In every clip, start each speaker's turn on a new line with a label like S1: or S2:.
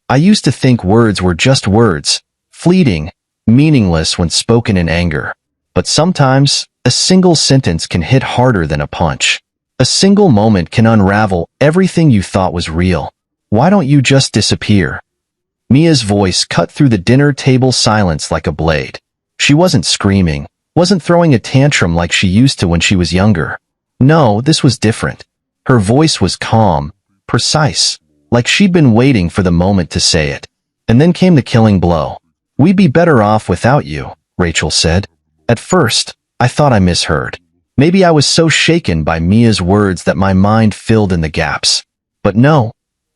S1: I used to think words were just words, fleeting, meaningless when spoken in anger. But sometimes, a single sentence can hit harder than a punch. A single moment can unravel everything you thought was real. Why don't you just disappear? Mia's voice cut through the dinner table silence like a blade. She wasn't screaming, wasn't throwing a tantrum like she used to when she was younger. No, this was different. Her voice was calm, precise, like she'd been waiting for the moment to say it. And then came the killing blow. "We'd be better off without you," Rachel said. At first, I thought I misheard. Maybe I was so shaken by Mia's words that my mind filled in the gaps. But no,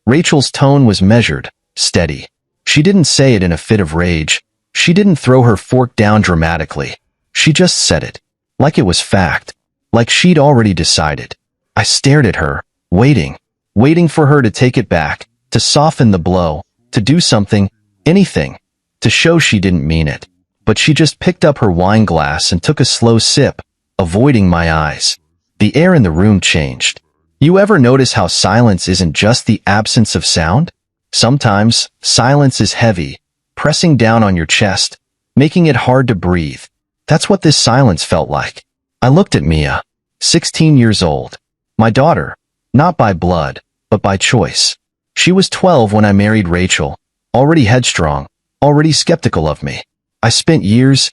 S1: Rachel's tone was measured, steady. She didn't say it in a fit of rage. She didn't throw her fork down dramatically. She just said it, like it was fact, like she'd already decided. I stared at her, waiting for her to take it back, to soften the blow, to do something, anything, to show she didn't mean it. But she just picked up her wine glass and took a slow sip, avoiding my eyes. The air in the room changed. You ever notice how silence isn't just the absence of sound? Sometimes, silence is heavy, pressing down on your chest, making it hard to breathe. That's what this silence felt like. I looked at Mia, 16 years old. My daughter, not by blood, but by choice. She was 12 when I married Rachel, already headstrong, already skeptical of me. I spent years,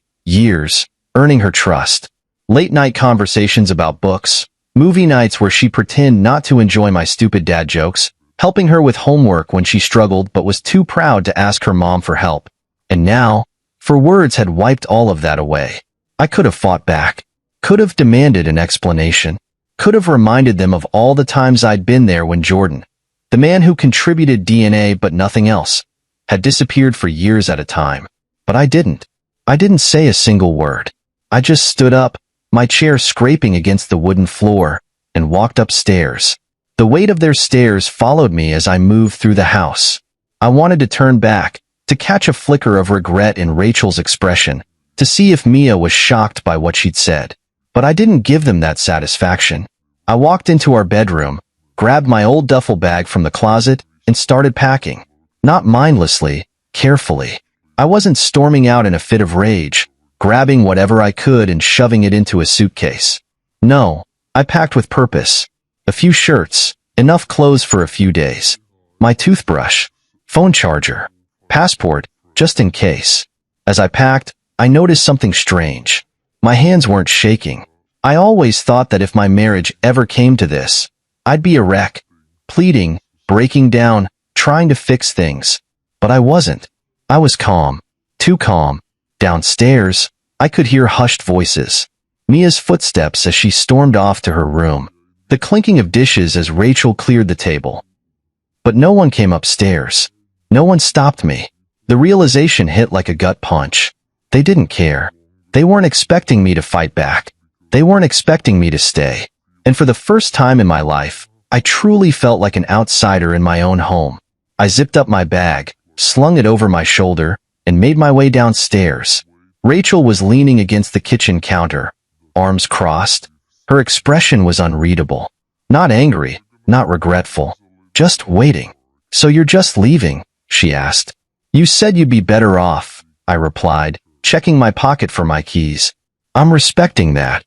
S1: earning her trust. Late-night conversations about books, movie nights where she pretended not to enjoy my stupid dad jokes, helping her with homework when she struggled but was too proud to ask her mom for help. And now, for words had wiped all of that away. I could have fought back, could have demanded an explanation, could have reminded them of all the times I'd been there when Jordan, the man who contributed DNA but nothing else, had disappeared for years at a time. But I didn't. I didn't say a single word. I just stood up, my chair scraping against the wooden floor, and walked upstairs. The weight of their stares followed me as I moved through the house. I wanted to turn back, to catch a flicker of regret in Rachel's expression, to see if Mia was shocked by what she'd said. But I didn't give them that satisfaction. I walked into our bedroom, grabbed my old duffel bag from the closet, and started packing. Not mindlessly, carefully. I wasn't storming out in a fit of rage, grabbing whatever I could and shoving it into a suitcase. No, I packed with purpose. A few shirts, enough clothes for a few days. My toothbrush, phone charger, passport, just in case. As I packed, I noticed something strange. My hands weren't shaking. I always thought that if my marriage ever came to this, I'd be a wreck, pleading, breaking down, trying to fix things. But I wasn't. I was calm, too calm. Downstairs, I could hear hushed voices. Mia's footsteps as she stormed off to her room. The clinking of dishes as Rachel cleared the table. But no one came upstairs. No one stopped me. The realization hit like a gut punch. They didn't care. They weren't expecting me to fight back. They weren't expecting me to stay. And for the first time in my life, I truly felt like an outsider in my own home. I zipped up my bag, slung it over my shoulder, and made my way downstairs. Rachel was leaning against the kitchen counter, arms crossed. Her expression was unreadable. Not angry, not regretful, just waiting. "So you're just leaving?" she asked. "You said you'd be better off," I replied, checking my pocket for my keys. "I'm respecting that."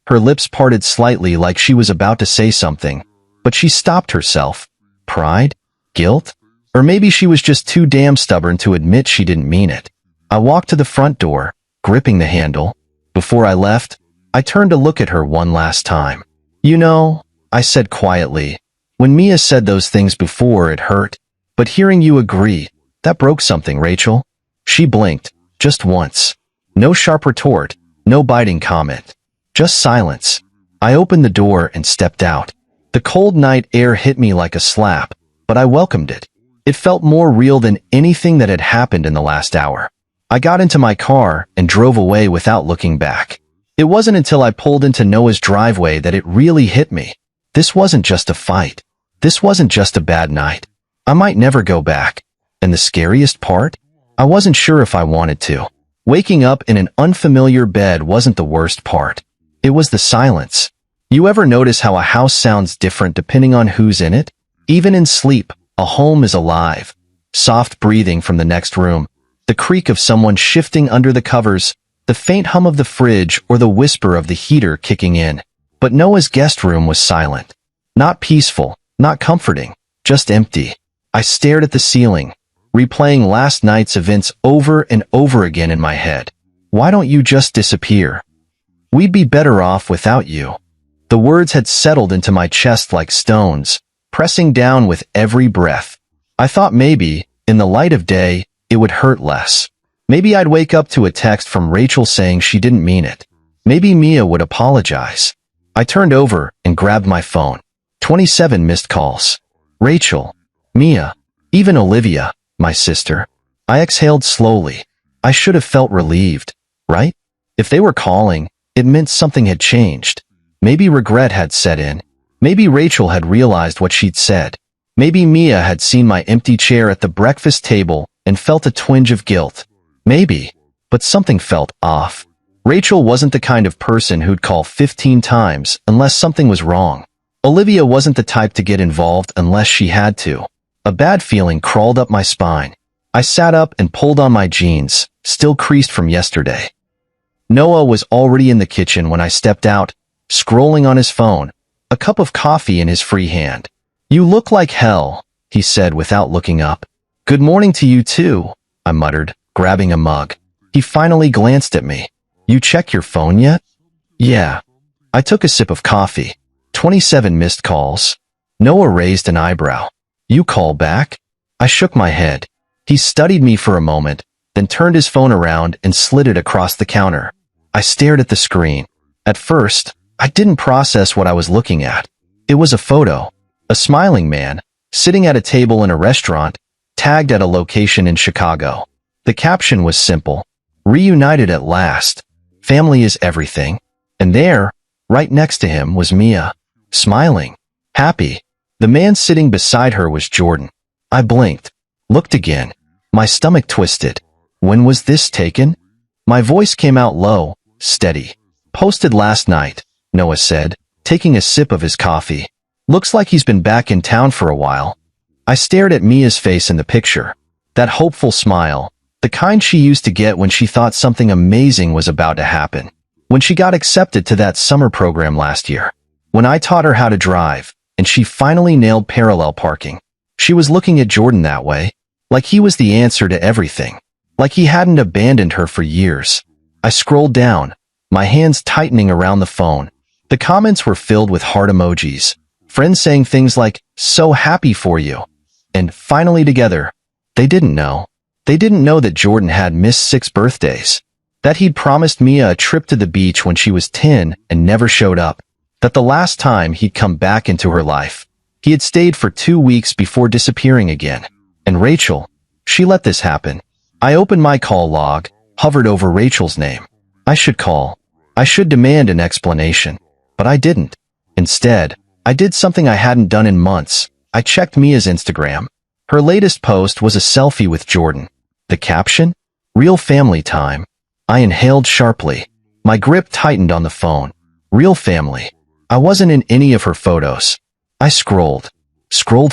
S1: Her lips parted slightly like she was about to say something, but she stopped herself. Pride? Guilt? Or maybe she was just too damn stubborn to admit she didn't mean it. I walked to the front door, gripping the handle. Before I left, I turned to look at her one last time. "You know," I said quietly, "when Mia said those things before, it hurt. But hearing you agree, that broke something, Rachel." She blinked, just once. No sharp retort, no biting comment. Just silence. I opened the door and stepped out. The cold night air hit me like a slap, but I welcomed it. It felt more real than anything that had happened in the last hour. I got into my car and drove away without looking back. It wasn't until I pulled into Noah's driveway that it really hit me. This wasn't just a fight. This wasn't just a bad night. I might never go back. And the scariest part? I wasn't sure if I wanted to. Waking up in an unfamiliar bed wasn't the worst part. It was the silence. You ever notice how a house sounds different depending on who's in it? Even in sleep, a home is alive. soft breathing from the next room, the creak of someone shifting under the covers, the faint hum of the fridge or the whisper of the heater kicking in. But Noah's guest room was silent. Not peaceful, not comforting, just empty. I stared at the ceiling, replaying last night's events over and over again in my head. Why don't you just disappear? We'd be better off without you. The words had settled into my chest like stones, pressing down with every breath. I thought maybe, in the light of day, it would hurt less. Maybe I'd wake up to a text from Rachel saying she didn't mean it. Maybe Mia would apologize. I turned over and grabbed my phone. 27 missed calls. Rachel, Mia, even Olivia, my sister. I exhaled slowly. I should have felt relieved, right? If they were calling, it meant something had changed. Maybe regret had set in. Maybe Rachel had realized what she'd said. Maybe Mia had seen my empty chair at the breakfast table and felt a twinge of guilt. Maybe, but something felt off. Rachel wasn't the kind of person who'd call 15 times unless something was wrong. Olivia wasn't the type to get involved unless she had to. A bad feeling crawled up my spine. I sat up and pulled on my jeans, still creased from yesterday. Noah was already in the kitchen when I stepped out, scrolling on his phone, a cup of coffee in his free hand. "You look like hell," he said without looking up. "Good morning to you too," I muttered, grabbing a mug. He finally glanced at me. "You check your phone yet?" "Yeah." I took a sip of coffee. 27 missed calls. Noah raised an eyebrow. "You call back?" I shook my head. He studied me for a moment, then turned his phone around and slid it across the counter. I stared at the screen. At first, I didn't process what I was looking at. It was a photo. A smiling man, sitting at a table in a restaurant, tagged at a location in Chicago. The caption was simple. "Reunited at last. Family is everything." And there, right next to him, was Mia. Smiling. Happy. The man sitting beside her was Jordan. I blinked. Looked again. My stomach twisted. When was this taken? My voice came out low, steady. "Posted last night," Noah said, taking a sip of his coffee. "Looks like he's been back in town for a while." I stared at Mia's face in the picture. That hopeful smile, the kind she used to get when she thought something amazing was about to happen. When she got accepted to that summer program last year. When I taught her how to drive, and she finally nailed parallel parking. She was looking at Jordan that way, like he was the answer to everything. Like he hadn't abandoned her for years. I scrolled down, my hands tightening around the phone. The comments were filled with heart emojis. Friends saying things like, "So happy for you." And finally together. They didn't know. They didn't know that Jordan had missed 6 birthdays. That he'd promised Mia a trip to the beach when she was 10 and never showed up. That the last time he'd come back into her life, he had stayed for 2 weeks before disappearing again. And Rachel, she let this happen. I opened my call log, hovered over Rachel's name. I should call. I should demand an explanation. But I didn't. Instead, I did something I hadn't done in months. I checked Mia's Instagram. Her latest post was a selfie with Jordan. The caption? "Real family time." I inhaled sharply. My grip tightened on the phone. Real family. I wasn't in any of her photos. I scrolled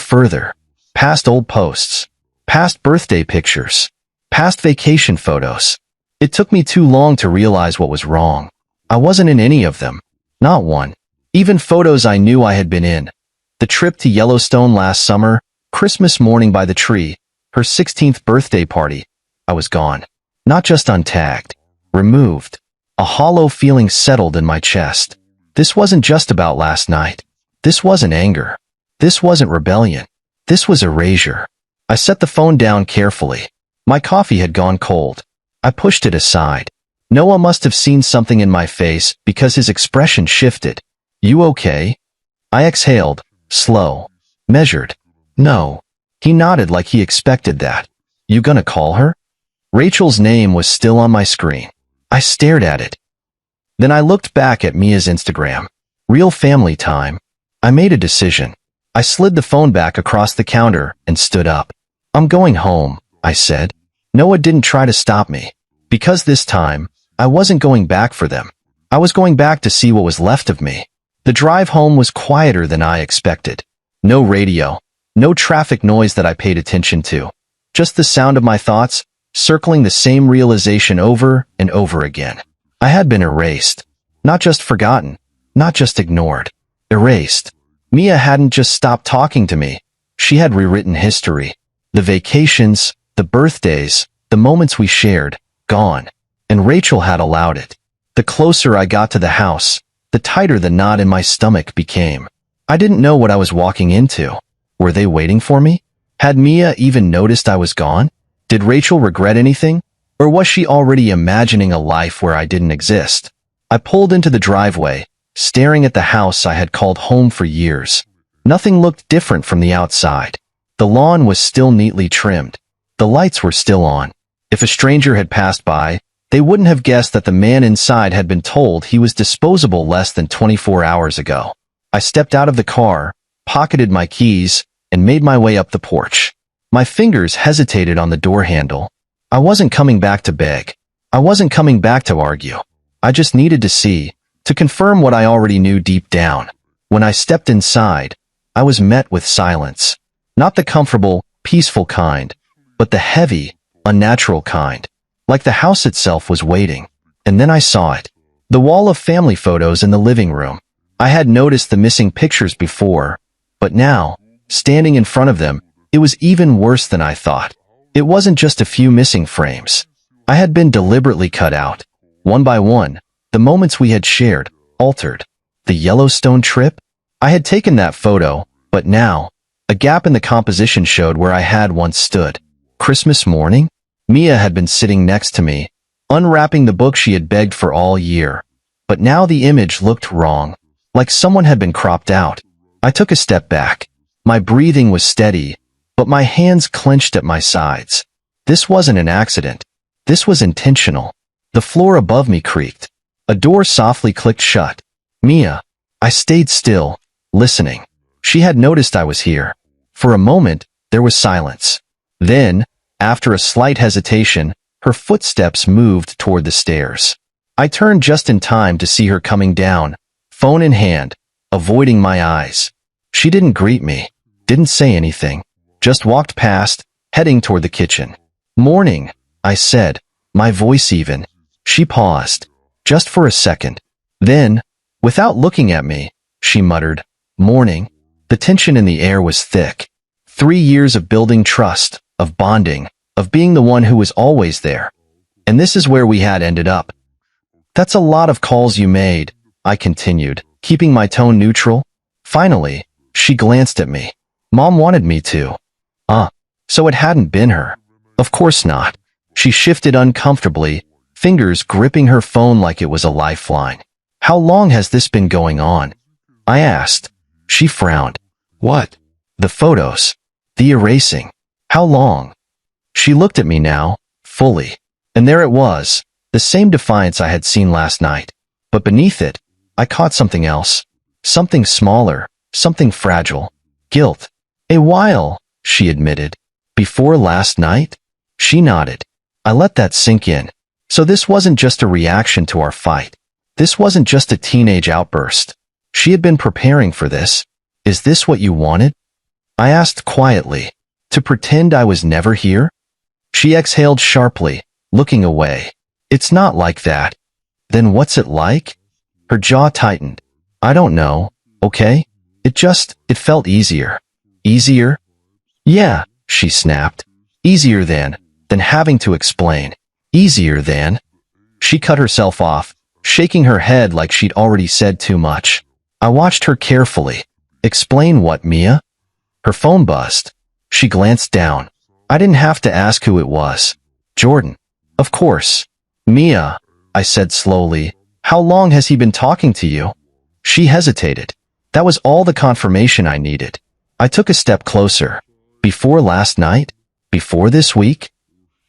S1: further, past old posts, past birthday pictures, past vacation photos. It took me too long to realize what was wrong. I wasn't in any of them. Not one. Even photos I knew I had been in. The trip to Yellowstone last summer, Christmas morning by the tree, her 16th birthday party. I was gone. Not just untagged. Removed. A hollow feeling settled in my chest. This wasn't just about last night. This wasn't anger. This wasn't rebellion. This was erasure. I set the phone down carefully. My coffee had gone cold. I pushed it aside. Noah must have seen something in my face because his expression shifted. "You okay?" I exhaled, slow, measured. "No." He nodded like he expected that. "You gonna call her?" Rachel's name was still on my screen. I stared at it. Then I looked back at Mia's Instagram. Real family time. I made a decision. I slid the phone back across the counter and stood up. "I'm going home," I said. Noah didn't try to stop me. Because this time, I wasn't going back for them. I was going back to see what was left of me. The drive home was quieter than I expected. No radio. No traffic noise that I paid attention to. just the sound of my thoughts, circling the same realization over and over again. I had been erased. Not just forgotten, not just ignored. Erased. Mia hadn't just stopped talking to me. She had rewritten history. The vacations, the birthdays, the moments we shared, gone. And Rachel had allowed it. The closer I got to the house, the tighter the knot in my stomach became. I didn't know what I was walking into. Were they waiting for me? Had Mia even noticed I was gone? Did Rachel regret anything? Or was she already imagining a life where I didn't exist? I pulled into the driveway, staring at the house I had called home for years. Nothing looked different from the outside. The lawn was still neatly trimmed. The lights were still on. If a stranger had passed by, they wouldn't have guessed that the man inside had been told he was disposable less than 24 hours ago. I stepped out of the car, pocketed my keys, and made my way up the porch. My fingers hesitated on the door handle. I wasn't coming back to beg. I wasn't coming back to argue. I just needed to see, to confirm what I already knew deep down. When I stepped inside, I was met with silence. Not the comfortable, peaceful kind, but the heavy, unnatural kind. Like the house itself was waiting. And then I saw it. The wall of family photos in the living room. I had noticed the missing pictures before, but now, standing in front of them, it was even worse than I thought. It wasn't just a few missing frames. I had been deliberately cut out. One by one, the moments we had shared, altered. The Yellowstone trip? I had taken that photo, but now, a gap in the composition showed where I had once stood. Christmas morning? Mia had been sitting next to me, unwrapping the book she had begged for all year. But now the image looked wrong, like someone had been cropped out. I took a step back. My breathing was steady, but my hands clenched at my sides. This wasn't an accident. This was intentional. The floor above me creaked. A door softly clicked shut. Mia. I stayed still, listening. She had noticed I was here. For a moment, there was silence. Then, after a slight hesitation, her footsteps moved toward the stairs. I turned just in time to see her coming down, phone in hand, avoiding my eyes. She didn't greet me, didn't say anything, just walked past, heading toward the kitchen. Morning, I said, my voice even. She paused, just for a second. Then, without looking at me, she muttered, morning. The tension in the air was thick. 3 years of building trust, of bonding, of being the one who was always there. And this is where we had ended up. That's a lot of calls you made, I continued, keeping my tone neutral. Finally, she glanced at me. Mom wanted me to. So it hadn't been her. Of course not. She shifted uncomfortably, fingers gripping her phone like it was a lifeline. How long has this been going on? I asked. She frowned. What? The photos. The erasing. How long? She looked at me now, fully. And there it was, the same defiance I had seen last night. But beneath it, I caught something else. Something smaller, something fragile. Guilt. A while, she admitted. Before last night? She nodded. I let that sink in. So this wasn't just a reaction to our fight. This wasn't just a teenage outburst. She had been preparing for this. Is this what you wanted? I asked quietly. To pretend I was never here? She exhaled sharply, looking away. It's not like that. Then what's it like? Her jaw tightened. I don't know, okay? It felt easier. Easier? Yeah, she snapped. Easier than having to explain. Easier than. She cut herself off, shaking her head like she'd already said too much. I watched her carefully. Explain what, Mia? Her phone buzzed. She glanced down. I didn't have to ask who it was. Jordan. Of course. Mia, I said slowly. How long has he been talking to you? She hesitated. That was all the confirmation I needed. I took a step closer. Before last night? Before this week?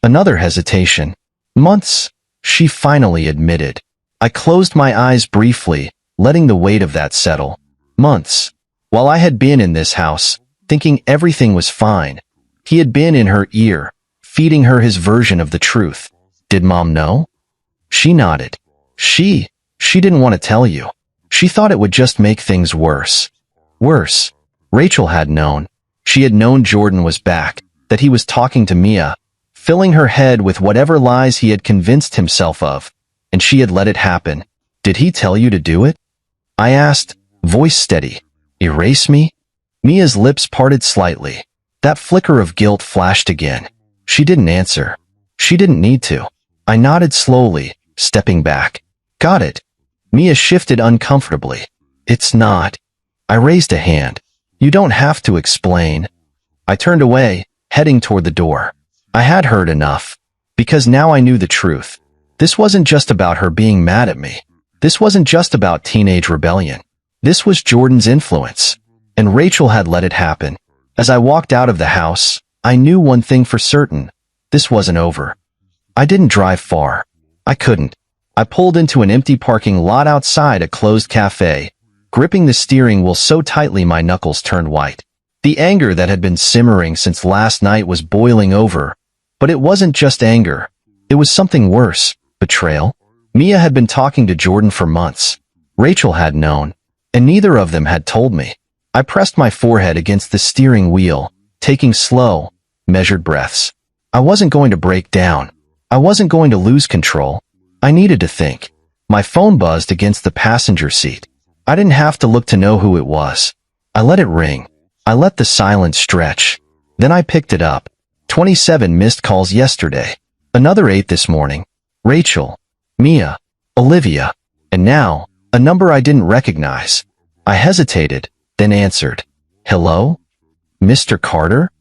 S1: Another hesitation. Months, she finally admitted. I closed my eyes briefly, letting the weight of that settle. Months. While I had been in this house, thinking everything was fine, he had been in her ear, feeding her his version of the truth. Did Mom know? She nodded. She didn't want to tell you. She thought it would just make things worse. Worse. Rachel had known. She had known Jordan was back. that he was talking to Mia, filling her head with whatever lies he had convinced himself of, and she had let it happen. Did he tell you to do it? I asked, voice steady. Erase me? Mia's lips parted slightly. That flicker of guilt flashed again. She didn't answer. She didn't need to. I nodded slowly, stepping back. Got it. Mia shifted uncomfortably. It's not. I raised a hand. You don't have to explain. I turned away, heading toward the door. I had heard enough. Because now I knew the truth. This wasn't just about her being mad at me. This wasn't just about teenage rebellion. This was Jordan's influence. And Rachel had let it happen. As I walked out of the house, I knew one thing for certain. This wasn't over. I didn't drive far. I couldn't. I pulled into an empty parking lot outside a closed cafe, gripping the steering wheel so tightly my knuckles turned white. The anger that had been simmering since last night was boiling over. But it wasn't just anger. It was something worse. Betrayal. Mia had been talking to Jordan for months. Rachel had known. And neither of them had told me. I pressed my forehead against the steering wheel, taking slow, measured breaths. I wasn't going to break down. I wasn't going to lose control. I needed to think. My phone buzzed against the passenger seat. I didn't have to look to know who it was. I let it ring. I let the silence stretch. Then I picked it up. 27 missed calls yesterday. Another 8 this morning. Rachel, Mia, Olivia, and now, a number I didn't recognize. I hesitated, then answered. Hello? Mr. Carter?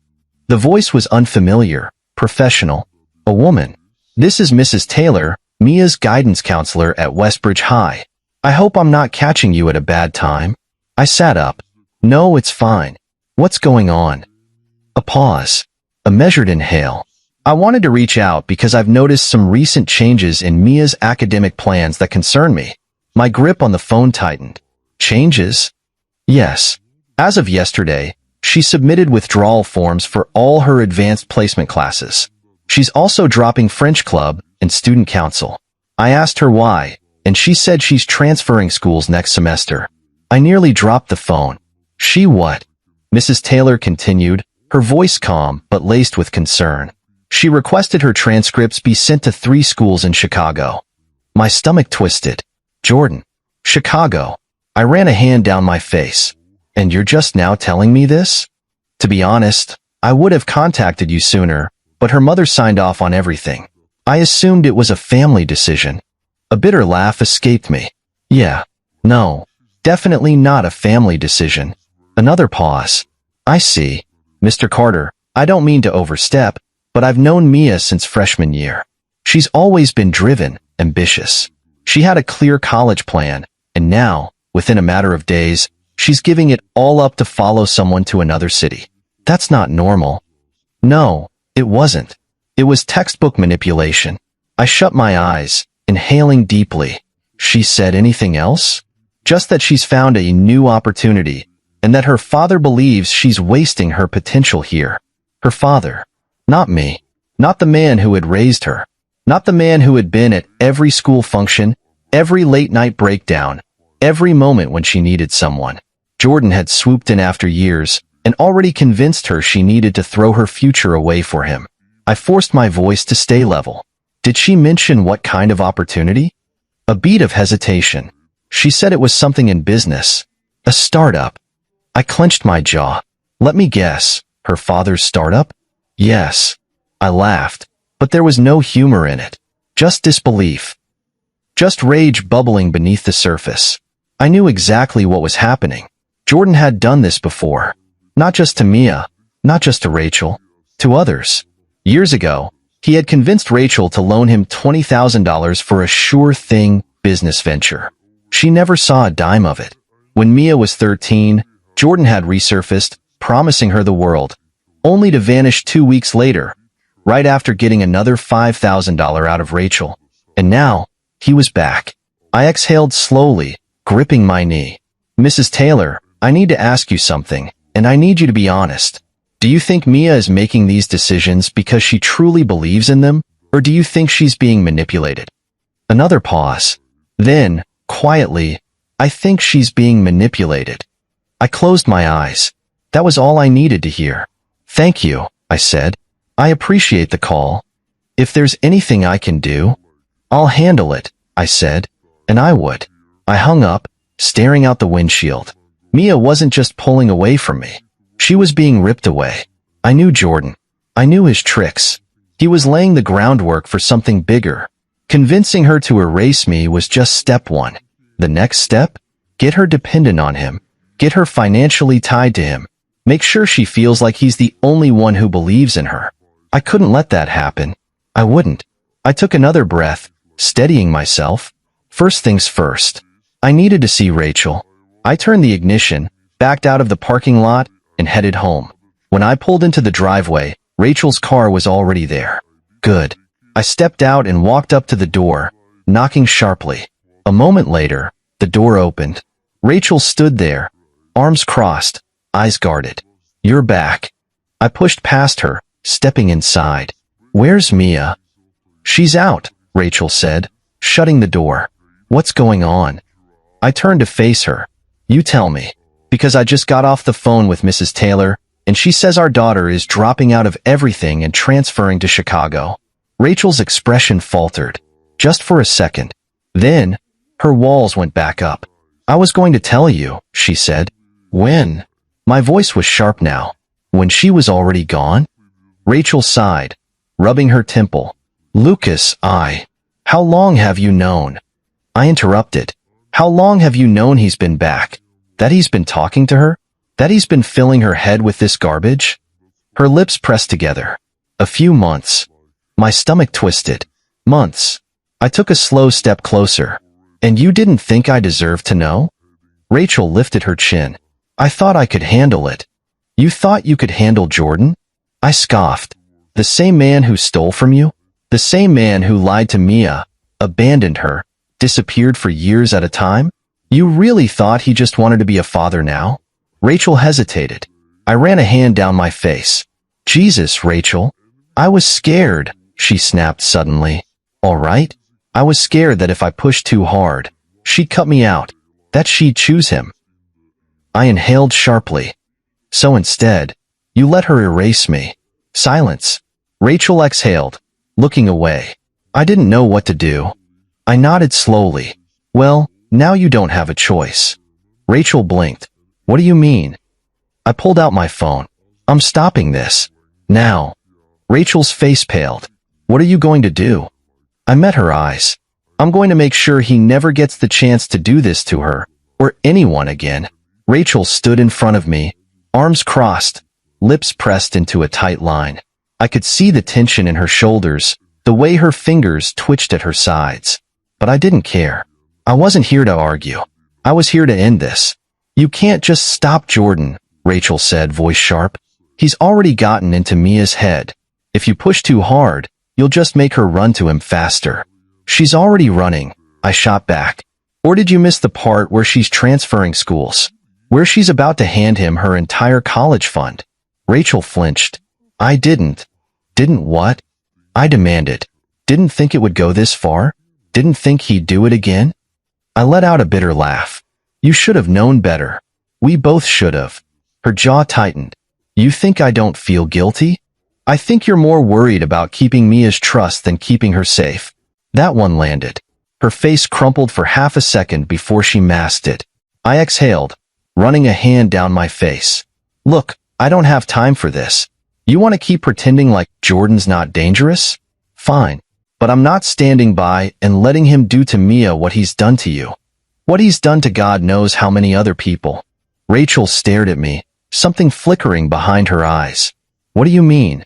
S1: The voice was unfamiliar, professional, a woman. This is Mrs. Taylor, Mia's guidance counselor at Westbridge High. I hope I'm not catching you at a bad time. I sat up. No, it's fine. What's going on? A pause. A measured inhale. I wanted to reach out because I've noticed some recent changes in Mia's academic plans that concern me. My grip on the phone tightened. Changes? Yes. As of yesterday, she submitted withdrawal forms for all her advanced placement classes. She's also dropping French club and student council. I asked her why, and she said she's transferring schools next semester. I nearly dropped the phone. She what? Mrs. Taylor continued, her voice calm but laced with concern. She requested her transcripts be sent to 3 schools in Chicago. My stomach twisted. Jordan. Chicago. I ran a hand down my face. And you're just now telling me this? To be honest, I would have contacted you sooner, but her mother signed off on everything. I assumed it was a family decision. A bitter laugh escaped me. Yeah. No. Definitely not a family decision. Another pause. I see. Mr. Carter, I don't mean to overstep, but I've known Mia since freshman year. She's always been driven, ambitious. She had a clear college plan, and now, within a matter of days, she's giving it all up to follow someone to another city. That's not normal. No, it wasn't. It was textbook manipulation. I shut my eyes, inhaling deeply. She said anything else? Just that she's found a new opportunity, and that her father believes she's wasting her potential here. Her father. Not me. Not the man who had raised her. Not the man who had been at every school function, every late-night breakdown, every moment when she needed someone. Jordan had swooped in after years and already convinced her she needed to throw her future away for him. I forced my voice to stay level. Did she mention what kind of opportunity? A beat of hesitation. She said it was something in business. A startup. I clenched my jaw. Let me guess. Her father's startup? Yes. I laughed, but there was no humor in it. Just disbelief. Just rage bubbling beneath the surface. I knew exactly what was happening. Jordan had done this before. Not just to Mia, not just to Rachel, to others. Years ago, he had convinced Rachel to loan him $20,000 for a sure-thing business venture. She never saw a dime of it. When Mia was 13, Jordan had resurfaced, promising her the world, only to vanish 2 weeks later, right after getting another $5,000 out of Rachel. And now, he was back. I exhaled slowly, gripping my knee. Mrs. Taylor, I need to ask you something, and I need you to be honest. Do you think Mia is making these decisions because she truly believes in them, or do you think she's being manipulated? Another pause. Then, quietly, I think she's being manipulated. I closed my eyes. That was all I needed to hear. Thank you. I said. I appreciate the call. If there's anything I can do, I'll handle it, I said, and I would. I hung up, staring out the windshield. Mia wasn't just pulling away from me. She was being ripped away. I knew Jordan. I knew his tricks. He was laying the groundwork for something bigger. Convincing her to erase me was just step one. The next step? Get her dependent on him. Get her financially tied to him. Make sure she feels like he's the only one who believes in her. I couldn't let that happen. I wouldn't. I took another breath, steadying myself. First things first. I needed to see Rachel. I turned the ignition, backed out of the parking lot, and headed home. When I pulled into the driveway, Rachel's car was already there. Good. I stepped out and walked up to the door, knocking sharply. A moment later, the door opened. Rachel stood there, arms crossed, eyes guarded. You're back. I pushed past her, stepping inside. Where's Mia? She's out, Rachel said, shutting the door. What's going on? I turned to face her. You tell me. Because I just got off the phone with Mrs. Taylor, and she says our daughter is dropping out of everything and transferring to Chicago. Rachel's expression faltered, just for a second. Then, her walls went back up. I was going to tell you, she said. When? My voice was sharp now. When she was already gone? Rachel sighed, rubbing her temple. Lucas, how long have you known? I interrupted. How long have you known he's been back? That he's been talking to her? That he's been filling her head with this garbage? Her lips pressed together. A few months. My stomach twisted. Months. I took a slow step closer. And you didn't think I deserved to know? Rachel lifted her chin. I thought I could handle it. You thought you could handle Jordan? I scoffed. The same man who stole from you? The same man who lied to Mia, abandoned her, disappeared for years at a time? You really thought he just wanted to be a father now? Rachel hesitated. I ran a hand down my face. Jesus, Rachel. I was scared, she snapped suddenly. All right? I was scared that if I pushed too hard, she'd cut me out, that she'd choose him. I inhaled sharply. So instead, you let her erase me. Silence. Rachel exhaled, looking away. I didn't know what to do. I nodded slowly. Well, now you don't have a choice. Rachel blinked. What do you mean? I pulled out my phone. I'm stopping this. Now. Rachel's face paled. What are you going to do? I met her eyes. I'm going to make sure he never gets the chance to do this to her, or anyone again. Rachel stood in front of me, arms crossed, lips pressed into a tight line. I could see the tension in her shoulders, the way her fingers twitched at her sides. But I didn't care. I wasn't here to argue. I was here to end this. You can't just stop Jordan, Rachel said, voice sharp. He's already gotten into Mia's head. If you push too hard, you'll just make her run to him faster. She's already running, I shot back. Or did you miss the part where she's transferring schools? Where she's about to hand him her entire college fund? Rachel flinched. I didn't. Didn't what? I demanded. Didn't think it would go this far? Didn't think he'd do it again? I let out a bitter laugh. You should have known better. We both should have. Her jaw tightened. You think I don't feel guilty? I think you're more worried about keeping Mia's trust than keeping her safe. That one landed. Her face crumpled for half a second before she masked it. I exhaled, running a hand down my face. Look, I don't have time for this. You want to keep pretending like Jordan's not dangerous? Fine. But I'm not standing by and letting him do to Mia what he's done to you. What he's done to God knows how many other people. Rachel stared at me, something flickering behind her eyes. What do you mean?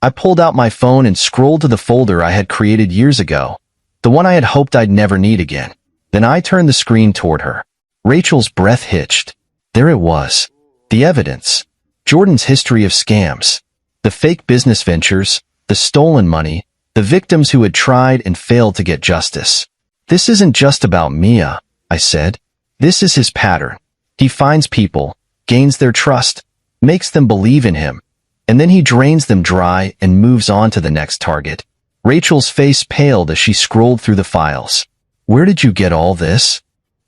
S1: I pulled out my phone and scrolled to the folder I had created years ago, the one I had hoped I'd never need again. Then I turned the screen toward her. Rachel's breath hitched. There it was. The evidence. Jordan's history of scams. The fake business ventures, the stolen money, the victims who had tried and failed to get justice. This isn't just about Mia, I said. This is his pattern. He finds people, gains their trust, makes them believe in him, and then he drains them dry and moves on to the next target. Rachel's face paled as she scrolled through the files. Where did you get all this?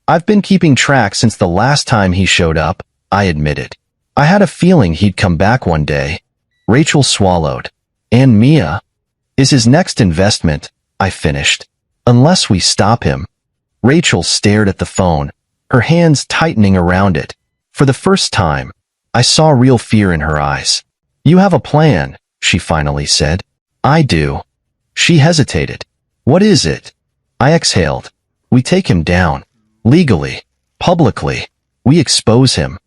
S1: I've been keeping track since the last time he showed up, I admitted. I had a feeling he'd come back one day. Rachel swallowed. And Mia is his next investment, I finished. Unless we stop him. Rachel stared at the phone, her hands tightening around it. For the first time, I saw real fear in her eyes. You have a plan, she finally said. I do. She hesitated. What is it? I exhaled. We take him down. Legally. Publicly. We expose him.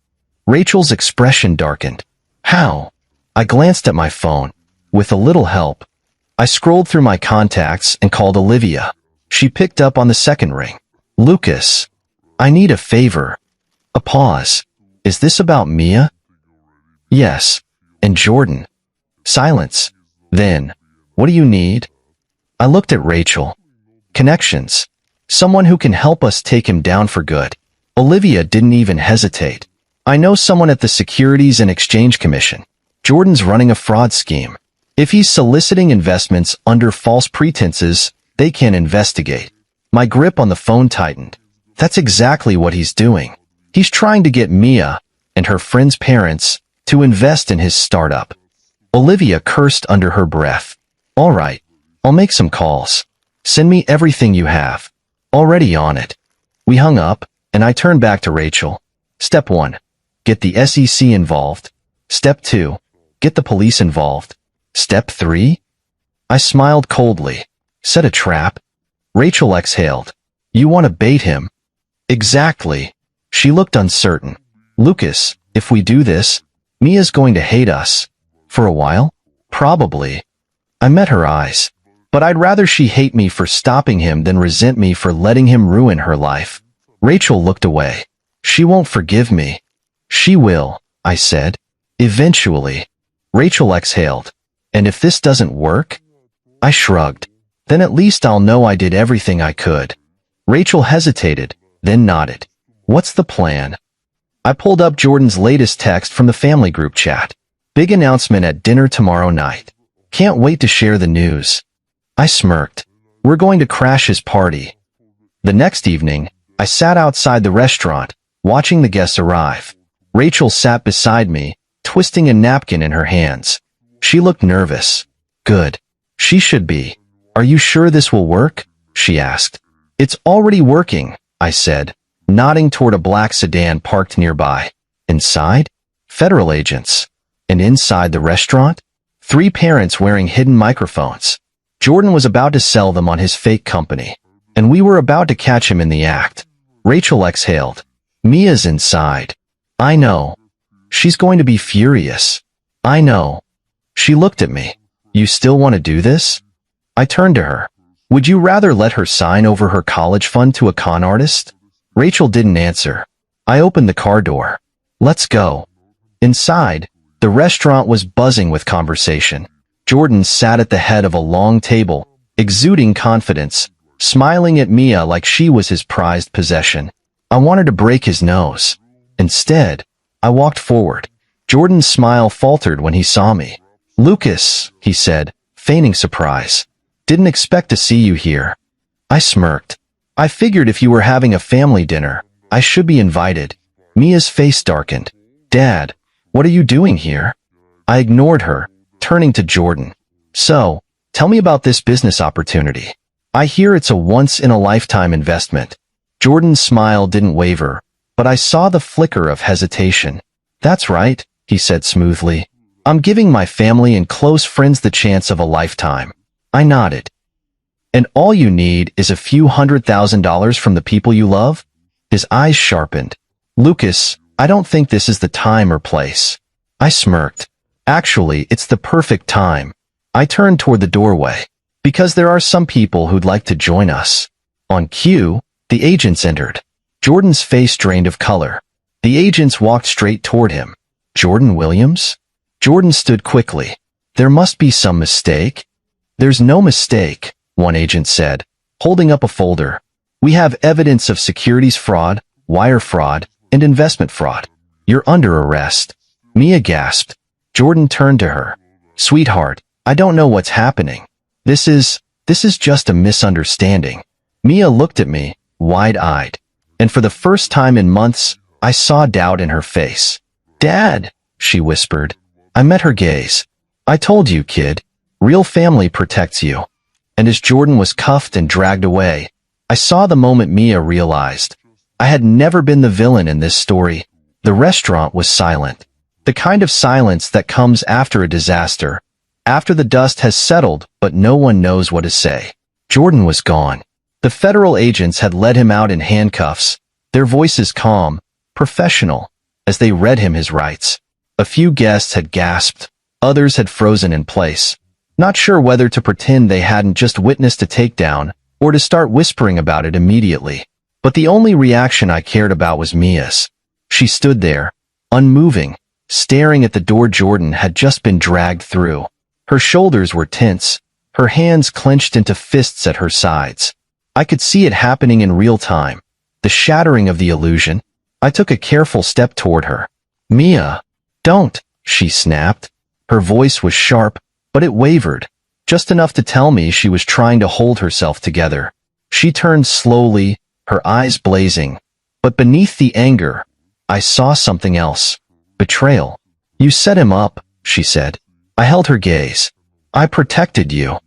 S1: Rachel's expression darkened. How? I glanced at my phone. With a little help, I scrolled through my contacts and called Olivia. She picked up on the second ring. Lucas, I need a favor. A pause. Is this about Mia? Yes. And Jordan. Silence. Then, what do you need? I looked at Rachel. Connections. Someone who can help us take him down for good. Olivia didn't even hesitate. I know someone at the Securities and Exchange Commission. Jordan's running a fraud scheme. If he's soliciting investments under false pretenses, they can investigate. My grip on the phone tightened. That's exactly what he's doing. He's trying to get Mia and her friend's parents to invest in his startup. Olivia cursed under her breath. All right, I'll make some calls. Send me everything you have. Already on it. We hung up, and I turned back to Rachel. Step 1. Get the SEC involved. Step 2. Get the police involved. Step 3? I smiled coldly. Set a trap? Rachel exhaled. You want to bait him? Exactly. She looked uncertain. Lucas, if we do this, Mia's going to hate us. For a while? Probably. I met her eyes. But I'd rather she hate me for stopping him than resent me for letting him ruin her life. Rachel looked away. She won't forgive me. She will, I said. Eventually. Rachel exhaled. And if this doesn't work? I shrugged. Then at least I'll know I did everything I could. Rachel hesitated, then nodded. What's the plan? I pulled up Jordan's latest text from the family group chat. Big announcement at dinner tomorrow night. Can't wait to share the news. I smirked. We're going to crash his party. The next evening, I sat outside the restaurant, watching the guests arrive. Rachel sat beside me, twisting a napkin in her hands. She looked nervous. Good. She should be. Are you sure this will work? She asked. It's already working, I said, nodding toward a black sedan parked nearby. Inside? Federal agents. And inside the restaurant? 3 parents wearing hidden microphones. Jordan was about to sell them on his fake company, and we were about to catch him in the act. Rachel exhaled. Mia's inside. I know. She's going to be furious. I know. She looked at me. You still want to do this? I turned to her. Would you rather let her sign over her college fund to a con artist? Rachel didn't answer. I opened the car door. Let's go. Inside, the restaurant was buzzing with conversation. Jordan sat at the head of a long table, exuding confidence, smiling at Mia like she was his prized possession. I wanted to break his nose. Instead, I walked forward. Jordan's smile faltered when he saw me. Lucas, he said, feigning surprise. Didn't expect to see you here. I smirked. I figured if you were having a family dinner, I should be invited. Mia's face darkened. Dad, what are you doing here? I ignored her, turning to Jordan. So, tell me about this business opportunity. I hear it's a once-in-a-lifetime investment. Jordan's smile didn't waver, but I saw the flicker of hesitation. That's right, he said smoothly. I'm giving my family and close friends the chance of a lifetime. I nodded. And all you need is a few $100,000 from the people you love? His eyes sharpened. Lucas, I don't think this is the time or place. I smirked. Actually, it's the perfect time. I turned toward the doorway. Because there are some people who'd like to join us. On cue, the agents entered. Jordan's face drained of color. The agents walked straight toward him. Jordan Williams? Jordan stood quickly. There must be some mistake. There's no mistake, one agent said, holding up a folder. We have evidence of securities fraud, wire fraud, and investment fraud. You're under arrest. Mia gasped. Jordan turned to her. Sweetheart, I don't know what's happening. This is just a misunderstanding. Mia looked at me, wide-eyed. And for the first time in months, I saw doubt in her face. Dad, she whispered. I met her gaze. I told you, kid. Real family protects you. And as Jordan was cuffed and dragged away, I saw the moment Mia realized. I had never been the villain in this story. The restaurant was silent. The kind of silence that comes after a disaster, after the dust has settled but no one knows what to say. Jordan was gone. The federal agents had led him out in handcuffs, their voices calm, professional, as they read him his rights. A few guests had gasped, others had frozen in place, not sure whether to pretend they hadn't just witnessed a takedown or to start whispering about it immediately. But the only reaction I cared about was Mia's. She stood there, unmoving, staring at the door Jordan had just been dragged through. Her shoulders were tense, her hands clenched into fists at her sides. I could see it happening in real time, the shattering of the illusion. I took a careful step toward her. Mia, don't, she snapped. Her voice was sharp, but it wavered, just enough to tell me she was trying to hold herself together. She turned slowly, her eyes blazing. But beneath the anger, I saw something else. Betrayal. You set him up, she said. I held her gaze. I protected you.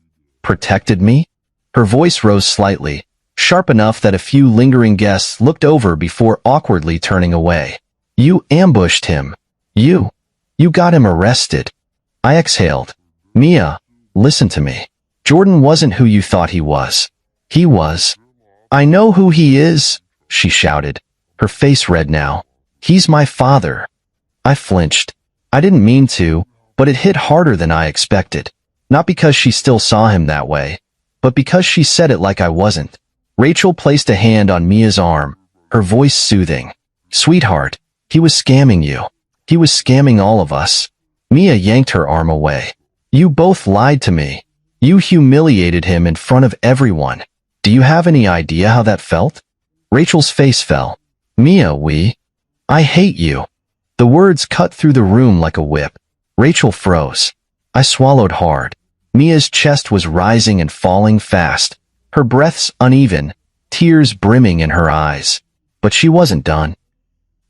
S1: Protected me? Her voice rose slightly, sharp enough that a few lingering guests looked over before awkwardly turning away. You ambushed him. You got him arrested. I exhaled. Mia, listen to me. Jordan wasn't who you thought he was. He was. I know who he is, she shouted, her face red now. He's my father. I flinched. I didn't mean to, but it hit harder than I expected. Not because she still saw him that way, but because she said it like I wasn't. Rachel placed a hand on Mia's arm, her voice soothing. Sweetheart, he was scamming you. He was scamming all of us. Mia yanked her arm away. You both lied to me. You humiliated him in front of everyone. Do you have any idea how that felt? Rachel's face fell. Mia, I hate you. The words cut through the room like a whip. Rachel froze. I swallowed hard. Mia's chest was rising and falling fast, her breaths uneven, tears brimming in her eyes. But she wasn't done.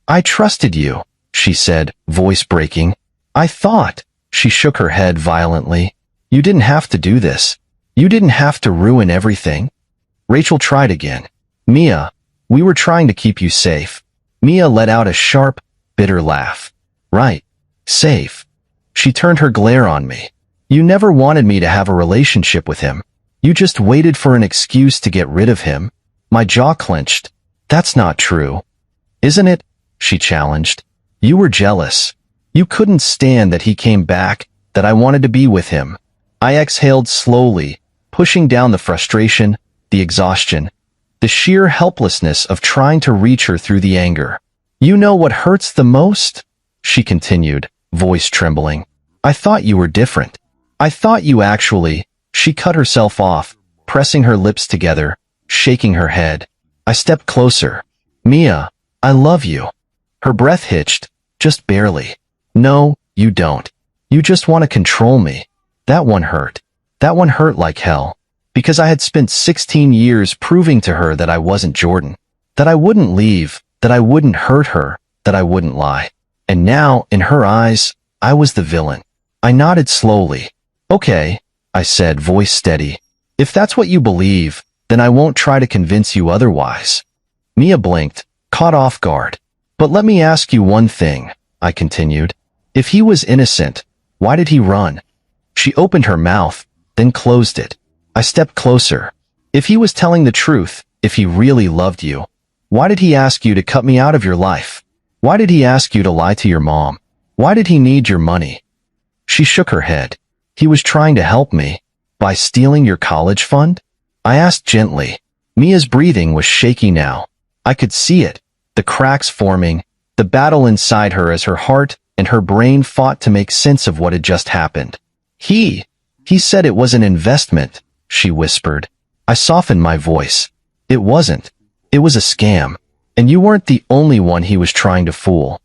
S1: I trusted you, she said, voice breaking. I thought. She shook her head violently. You didn't have to do this. You didn't have to ruin everything. Rachel tried again. Mia, we were trying to keep you safe. Mia let out a sharp, bitter laugh. Right. Safe. She turned her glare on me. You never wanted me to have a relationship with him. You just waited for an excuse to get rid of him. My jaw clenched. That's not true. Isn't it? She challenged. You were jealous. You couldn't stand that he came back, that I wanted to be with him. I exhaled slowly, pushing down the frustration, the exhaustion, the sheer helplessness of trying to reach her through the anger. You know what hurts the most? She continued, voice trembling. I thought you were different. I thought you actually. She cut herself off, pressing her lips together, shaking her head. I stepped closer. Mia, I love you. Her breath hitched, just barely. No, you don't. You just want to control me. That one hurt. That one hurt like hell. Because I had spent 16 years proving to her that I wasn't Jordan. That I wouldn't leave, that I wouldn't hurt her, that I wouldn't lie. And now, in her eyes, I was the villain. I nodded slowly. Okay, I said, voice steady. If that's what you believe, then I won't try to convince you otherwise. Mia blinked, caught off guard. But let me ask you one thing, I continued. If he was innocent, why did he run? She opened her mouth, then closed it. I stepped closer. If he was telling the truth, if he really loved you, why did he ask you to cut me out of your life? Why did he ask you to lie to your mom? Why did he need your money? She shook her head. He was trying to help me. By stealing your college fund? I asked gently. Mia's breathing was shaky now. I could see it, the cracks forming, the battle inside her as her heart and her brain fought to make sense of what had just happened. He said it was an investment, she whispered. I softened my voice. It wasn't. It was a scam. And you weren't the only one he was trying to fool.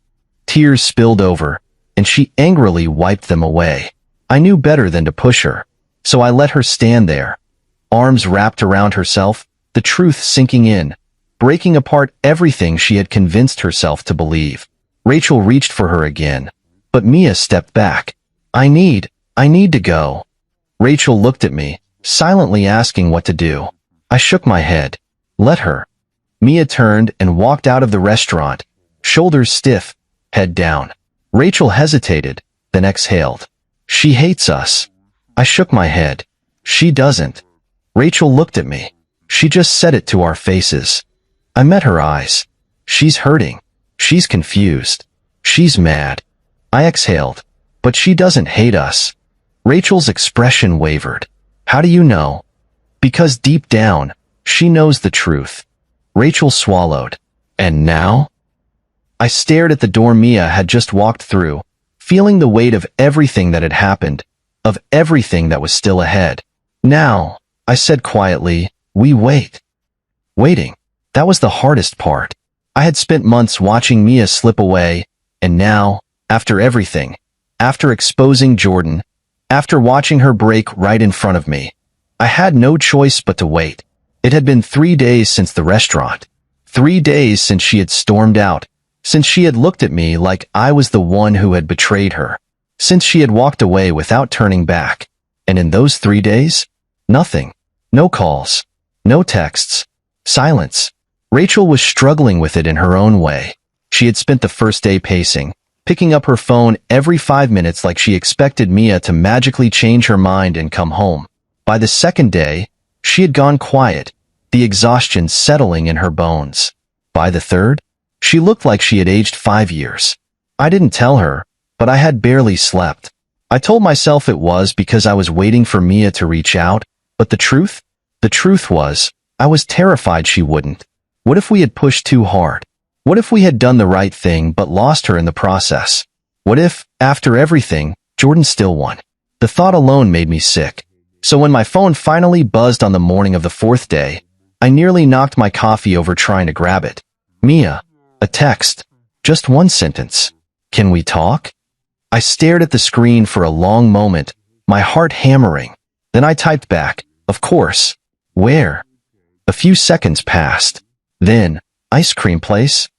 S1: Tears spilled over, and she angrily wiped them away. I knew better than to push her, so I let her stand there, arms wrapped around herself, the truth sinking in, breaking apart everything she had convinced herself to believe. Rachel reached for her again, but Mia stepped back. I need I need to go. Rachel looked at me, silently asking what to do. I shook my head. Let her. Mia turned and walked out of the restaurant, shoulders stiff, head down. Rachel hesitated, then exhaled. She hates us. I shook my head. She doesn't. Rachel looked at me. She just said it to our faces. I met her eyes. She's hurting. She's confused. She's mad. I exhaled. But she doesn't hate us. Rachel's expression wavered. How do you know? Because deep down, she knows the truth. Rachel swallowed. And now? I stared at the door Mia had just walked through, feeling the weight of everything that had happened, of everything that was still ahead. Now, I said quietly, we wait. Waiting. That was the hardest part. I had spent months watching Mia slip away, and now, after everything, after exposing Jordan, after watching her break right in front of me, I had no choice but to wait. It had been 3 days since the restaurant. 3 days since she had stormed out, since she had looked at me like I was the one who had betrayed her, since she had walked away without turning back. And in those 3 days, nothing. No calls. No texts. Silence. Rachel was struggling with it in her own way. She had spent the first day pacing, picking up her phone every 5 minutes like she expected Mia to magically change her mind and come home. By the second day, she had gone quiet, the exhaustion settling in her bones. By the third, she looked like she had aged 5 years. I didn't tell her, but I had barely slept. I told myself it was because I was waiting for Mia to reach out, but the truth was, I was terrified she wouldn't. What if we had pushed too hard? What if we had done the right thing but lost her in the process? What if, after everything, Jordan still won? The thought alone made me sick. So when my phone finally buzzed on the morning of the 4th day, I nearly knocked my coffee over trying to grab it. Mia. A text. Just one sentence. Can we talk? I stared at the screen for a long moment, my heart hammering. Then I typed back, of course. Where? A few seconds passed. Then, ice cream place?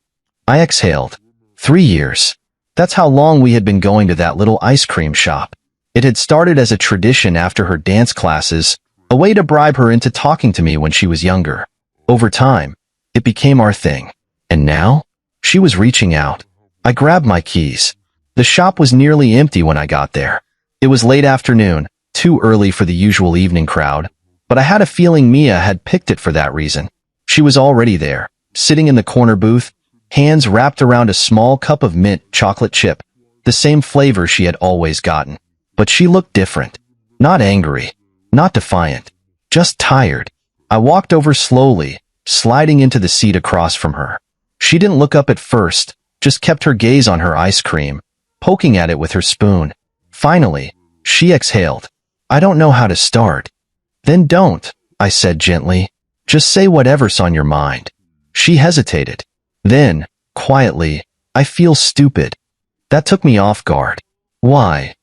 S1: I exhaled. 3 years. That's how long we had been going to that little ice cream shop. It had started as a tradition after her dance classes, a way to bribe her into talking to me when she was younger. Over time, it became our thing. And now, she was reaching out. I grabbed my keys. The shop was nearly empty when I got there. It was late afternoon, too early for the usual evening crowd, but I had a feeling Mia had picked it for that reason. She was already there, sitting in the corner booth, hands wrapped around a small cup of mint chocolate chip, the same flavor she had always gotten. But she looked different. Not angry, not defiant, just tired. I walked over slowly, sliding into the seat across from her. She didn't look up at first, just kept her gaze on her ice cream, poking at it with her spoon. Finally, she exhaled. I don't know how to start. Then don't, I said gently. Just say whatever's on your mind. She hesitated. Then, quietly, I feel stupid. That took me off guard. Why?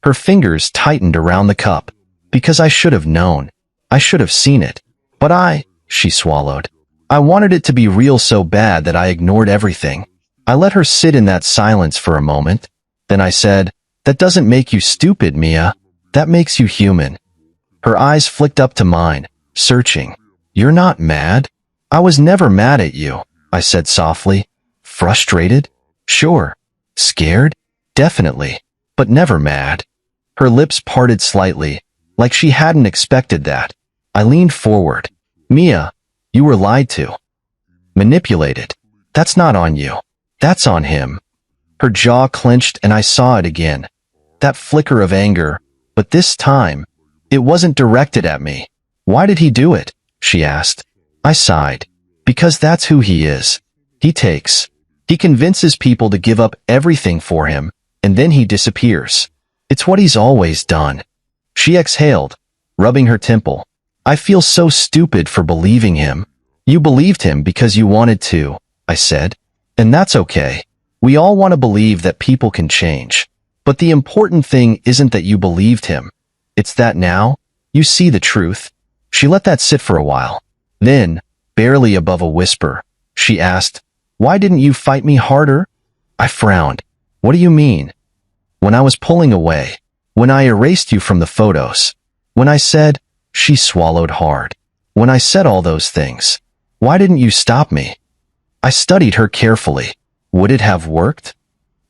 S1: Her fingers tightened around the cup. Because I should have known. I should have seen it. But she swallowed. I wanted it to be real so bad that I ignored everything. I let her sit in that silence for a moment. Then I said, that doesn't make you stupid, Mia. That makes you human. Her eyes flicked up to mine, searching. You're not mad? I was never mad at you, I said softly. Frustrated? Sure. Scared? Definitely. But never mad. Her lips parted slightly, like she hadn't expected that. I leaned forward. Mia, you were lied to. Manipulated. That's not on you. That's on him. Her jaw clenched and I saw it again. That flicker of anger, but this time, it wasn't directed at me. Why did he do it? She asked. I sighed. Because that's who he is. He takes. He convinces people to give up everything for him, and then he disappears. It's what he's always done. She exhaled, rubbing her temple. I feel so stupid for believing him. You believed him because you wanted to, I said. And that's okay. We all want to believe that people can change. But the important thing isn't that you believed him. It's that now, you see the truth. She let that sit for a while. Then, barely above a whisper, she asked, why didn't you fight me harder? I frowned. What do you mean? When I was pulling away, When I erased you from the photos. When I said, she swallowed hard. When I said all those things. Why didn't you stop me? I studied her carefully. Would it have worked?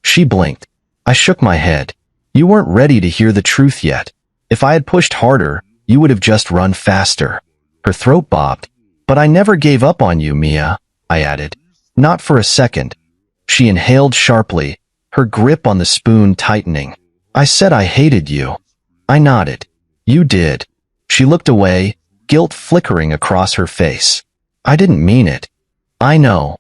S1: She blinked. I shook my head. You weren't ready to hear the truth yet. If I had pushed harder, you would have just run faster. Her throat bobbed. But I never gave up on you, Mia, I added. Not for a second. She inhaled sharply, her grip on the spoon tightening. I said I hated you. I nodded. You did. She looked away, guilt flickering across her face. I didn't mean it. I know.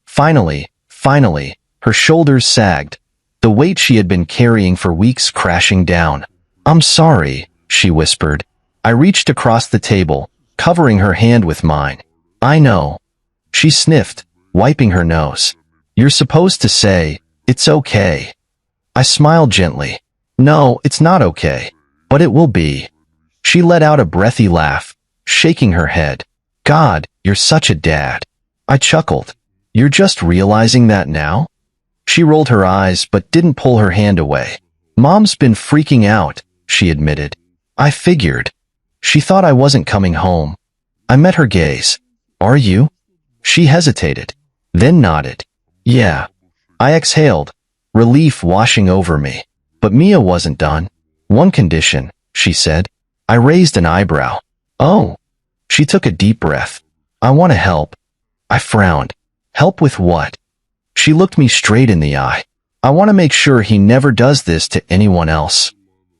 S1: Finally, her shoulders sagged, the weight she had been carrying for weeks crashing down. I'm sorry, she whispered. I reached across the table, covering her hand with mine. I know. She sniffed, wiping her nose. You're supposed to say, it's okay. I smiled gently. No, it's not okay. But it will be. She let out a breathy laugh, shaking her head. God, you're such a dad. I chuckled. You're just realizing that now? She rolled her eyes but didn't pull her hand away. Mom's been freaking out, she admitted. I figured. She thought I wasn't coming home. I met her gaze. Are you? She hesitated, then nodded. Yeah. I exhaled, relief washing over me. But Mia wasn't done. One condition, she said. I raised an eyebrow. Oh. She took a deep breath. I want to help. I frowned. Help with what? She looked me straight in the eye. I want to make sure he never does this to anyone else.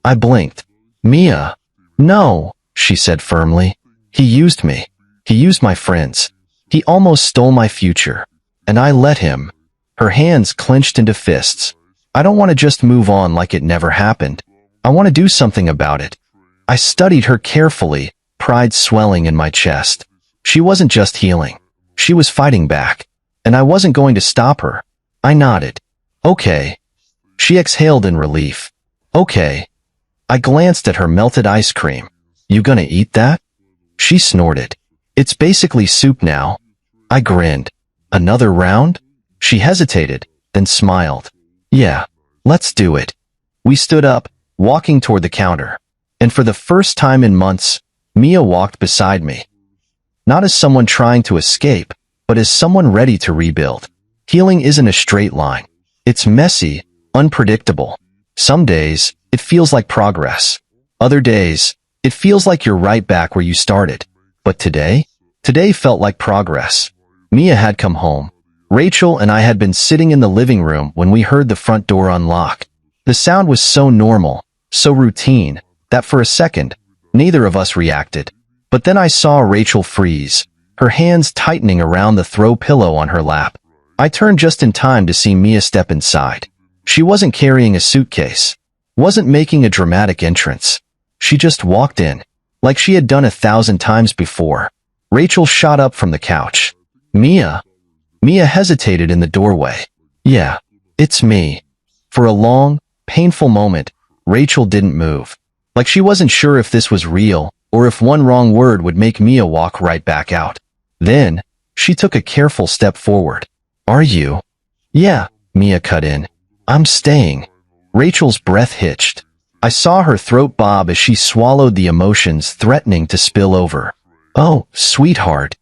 S1: I blinked. Mia. No, she said firmly. He used me. He used my friends. He almost stole my future. And I let him. Her hands clenched into fists. I don't want to just move on like it never happened. I want to do something about it. I studied her carefully, pride swelling in my chest. She wasn't just healing. She was fighting back. And I wasn't going to stop her. I nodded. Okay. She exhaled in relief. Okay. I glanced at her melted ice cream. You gonna eat that? She snorted. It's basically soup now. I grinned. Another round? She hesitated, then smiled. Yeah, let's do it. We stood up, walking toward the counter. And for the first time in months, Mia walked beside me. Not as someone trying to escape, but as someone ready to rebuild. Healing isn't a straight line. It's messy, unpredictable. Some days, it feels like progress. Other days, it feels like you're right back where you started. But today felt like progress. Mia had come home. Rachel and I had been sitting in the living room when we heard the front door unlock. The sound was so normal, so routine, that for a second, neither of us reacted. But then I saw Rachel freeze, her hands tightening around the throw pillow on her lap. I turned just in time to see Mia step inside. She wasn't carrying a suitcase, wasn't making a dramatic entrance. She just walked in, like she had done 1,000 times before. Rachel shot up from the couch. Mia? Mia hesitated in the doorway. Yeah, it's me. For a long, painful moment, Rachel didn't move. Like she wasn't sure if this was real, or if one wrong word would make Mia walk right back out. Then, she took a careful step forward. Are you? Yeah, Mia cut in. I'm staying. Rachel's breath hitched. I saw her throat bob as she swallowed the emotions threatening to spill over. Oh, sweetheart.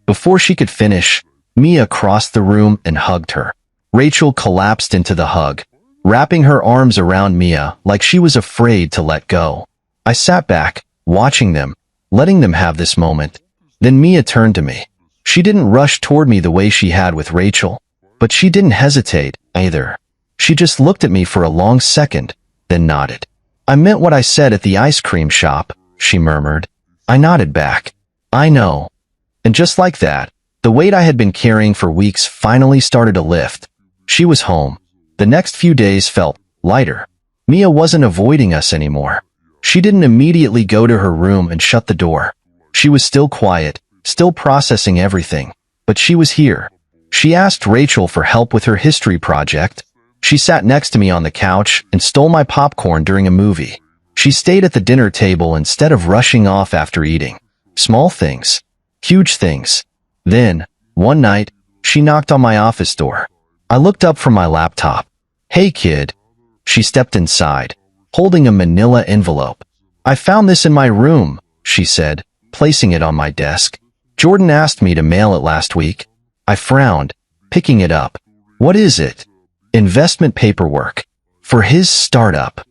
S1: Before she could finish, Mia crossed the room and hugged her. Rachel collapsed into the hug, wrapping her arms around Mia like she was afraid to let go. I sat back, watching them, letting them have this moment. Then Mia turned to me. She didn't rush toward me the way she had with Rachel, but she didn't hesitate, either. She just looked at me for a long second, then nodded. I meant what I said at the ice cream shop, she murmured. I nodded back. I know. And just like that, the weight I had been carrying for weeks finally started to lift. She was home. The next few days felt lighter. Mia wasn't avoiding us anymore. She didn't immediately go to her room and shut the door. She was still quiet, still processing everything, but she was here. She asked Rachel for help with her history project. She sat next to me on the couch and stole my popcorn during a movie. She stayed at the dinner table instead of rushing off after eating. Small things. Huge things. Then, one night, she knocked on my office door. I looked up from my laptop. Hey kid. She stepped inside. holding a manila envelope. "I found this in my room," she said, placing it on my desk. "Jordan asked me to mail it last week." I frowned, picking it up. "What is it?" "Investment paperwork. For his startup."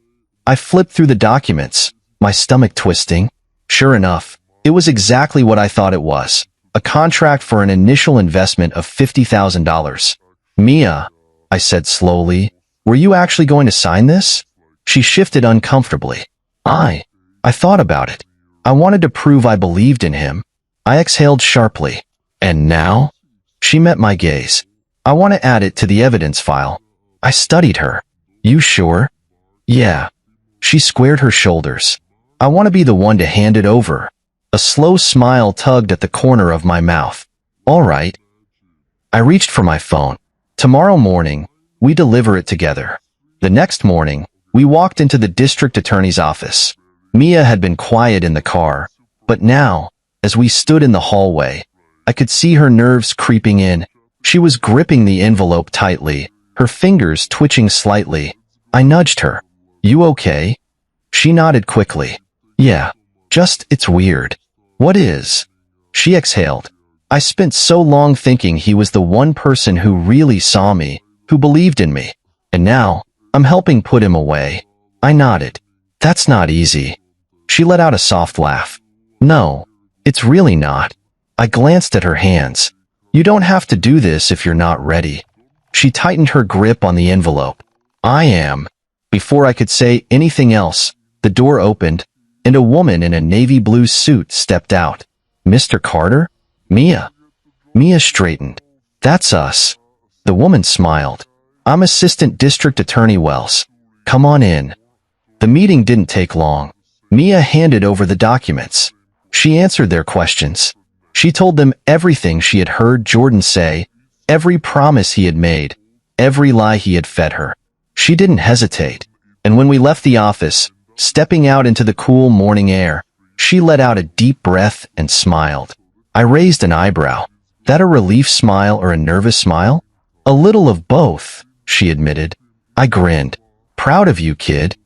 S1: I flipped through the documents, my stomach twisting. Sure enough, it was exactly what I thought it was. A contract for an initial investment of $50,000. "Mia," I said slowly, "were you actually going to sign this?" She shifted uncomfortably. I thought about it. I wanted to prove I believed in him. I exhaled sharply. "And now?" She met my gaze. "I want to add it to the evidence file." I studied her. "You sure?" "Yeah." She squared her shoulders. "I want to be the one to hand it over." A slow smile tugged at the corner of my mouth. "All right." I reached for my phone. "Tomorrow morning, we deliver it together." The next morning, we walked into the district attorney's office. Mia had been quiet in the car, but now, as we stood in the hallway, I could see her nerves creeping in. She was gripping the envelope tightly, her fingers twitching slightly. I nudged her. "You okay?" She nodded quickly. "Yeah, just it's weird." "What is?" She exhaled. "I spent so long thinking he was the one person who really saw me, who believed in me. And now, I'm helping put him away." I nodded. "That's not easy." She let out a soft laugh. "No, it's really not." I glanced at her hands. "You don't have to do this if you're not ready." She tightened her grip on the envelope. "I am." Before I could say anything else, the door opened, and a woman in a navy blue suit stepped out. "Mr. Carter?" "Mia." Mia straightened. "That's us." The woman smiled. "I'm Assistant District Attorney Wells. Come on in." The meeting didn't take long. Mia handed over the documents. She answered their questions. She told them everything she had heard Jordan say, every promise he had made, every lie he had fed her. She didn't hesitate. And when we left the office, stepping out into the cool morning air, she let out a deep breath and smiled. I raised an eyebrow. That a relief smile or a nervous smile? "A little of both," she admitted. I grinned. "Proud of you, kid."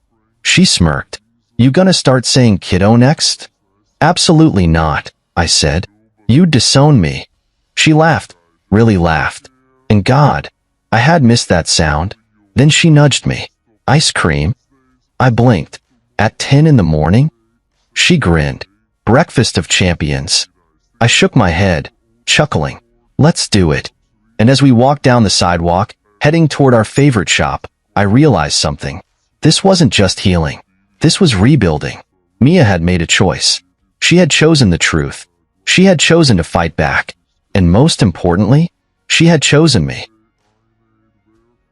S1: She smirked. "You gonna start saying kiddo next?" "Absolutely not," I said. "You'd disown me." She laughed, really laughed. And God, I had missed that sound. Then she nudged me. "Ice cream?" I blinked. "At 10 in the morning?" She grinned. "Breakfast of champions." I shook my head, chuckling. "Let's do it." And as we walked down the sidewalk, heading toward our favorite shop, I realized something. This wasn't just healing. This was rebuilding. Mia had made a choice. She had chosen the truth. She had chosen to fight back. And most importantly, she had chosen me.